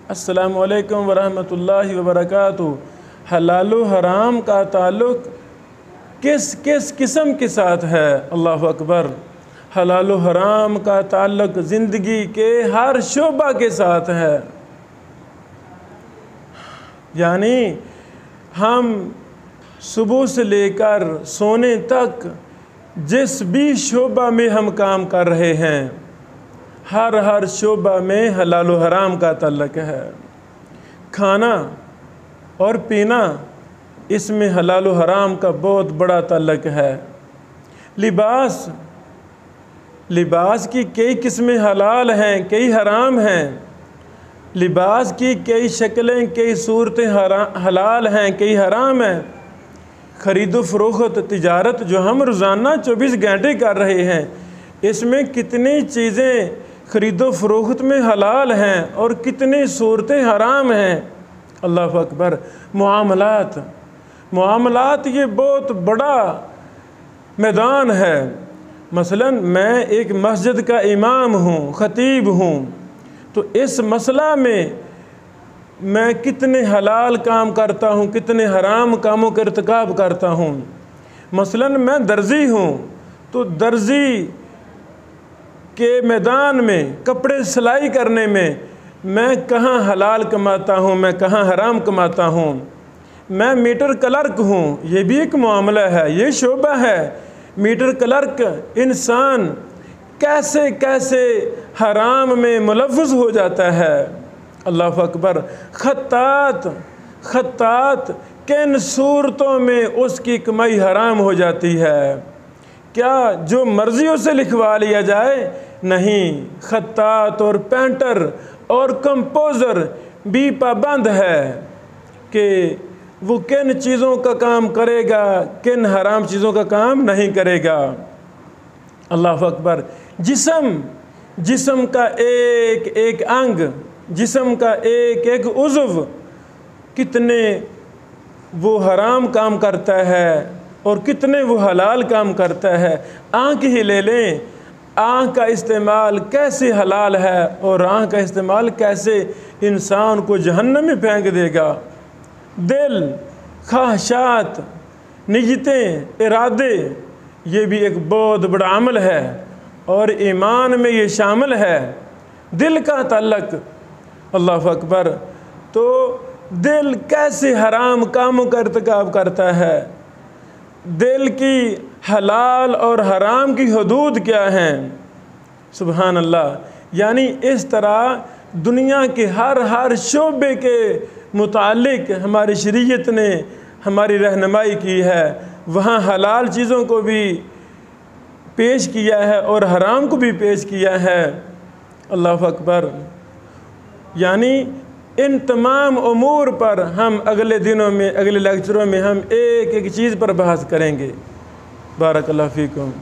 अस्सलामु अलैकुम वरहमतुल्लाहि वबरकातुहू। हलाल व हराम का ताल्लुक़ किस किस किस्म के साथ है? अल्लाह अकबर। हलाल व हराम का ताल्लुक़ ज़िंदगी के हर शोबा के साथ है। यानी हम सुबह से लेकर सोने तक जिस भी शोबा में हम काम कर रहे हैं, हर शोबा में हलाल व हराम का ताल्लुक़ है। खाना और पीना, इसमें हलाल व हराम का बहुत बड़ा ताल्लुक़ है। लिबास की कई किस्में हलाल हैं, कई हराम हैं। लिबास की कई शक्लें, कई सूरतें हलाल हैं, कई हराम हैं। ख़रीदो फ़रोख्त तिजारत जो हम रोज़ाना 24 घंटे कर रहे हैं, इसमें कितनी चीज़ें ख़रीदो फ़रोख्त में हलाल हैं और कितनी सूरतें हराम हैं। अल्लाह अकबर। मुआमलात ये बहुत बड़ा मैदान है। मसलन मैं एक मस्जिद का इमाम हूँ, ख़तीब हूँ, तो इस मसला में मैं कितने हलाल काम करता हूँ, कितने हराम कामों का इर्तिकाब करता हूँ। मसलन मैं दर्जी हूँ, तो दर्जी के मैदान में कपड़े सिलाई करने में मैं कहाँ हलाल कमाता हूँ, मैं कहाँ हराम कमाता हूँ। मैं मीटर क्लर्क हूँ, ये भी एक मामला है, ये शोबा है। मीटर क्लर्क इंसान कैसे कैसे हराम में मुलव्वस हो जाता है। अल्लाह अकबर। खत्तात किन सूरतों में उसकी कमाई हराम हो जाती है। क्या जो मर्ज़ी उसे लिखवा लिया जाए? नहीं, खत्तात और पेंटर और कंपोज़र भी पाबंद है कि वो किन चीज़ों का काम करेगा, किन हराम चीज़ों का काम नहीं करेगा। अल्लाह अकबर। जिस्म का एक एक अंग, जिस्म का एक एक उज़्व कितने वो हराम काम करता है और कितने वो हलाल काम करता है। आँख ही ले लें, आँख का इस्तेमाल कैसे हलाल है और आँख का इस्तेमाल कैसे इंसान को जहन्नम में फेंक देगा। दिल, ख्वाहिशात, नियतें, इरादे, ये भी एक बहुत बड़ा अमल है और ईमान में ये शामिल है। दिल का ताल्लुक़, अल्लाह अकबर। तो दिल कैसे हराम कामों का इर्तिकाब करता है, दिल की हलाल और हराम की हदूद क्या हैं। सुबहान अल्लाह। यानी इस तरह दुनिया के हर शोबे के मुतालिक हमारी शरीयत ने हमारी रहनुमाई की है। वहाँ हलाल चीज़ों को भी पेश किया है और हराम को भी पेश किया है। अल्लाह अकबर। यानी इन तमाम उमूर पर हम अगले दिनों में, अगले लेक्चरों में हम एक एक चीज़ पर बहस करेंगे। बारकल्लाहु फ़ीकुम।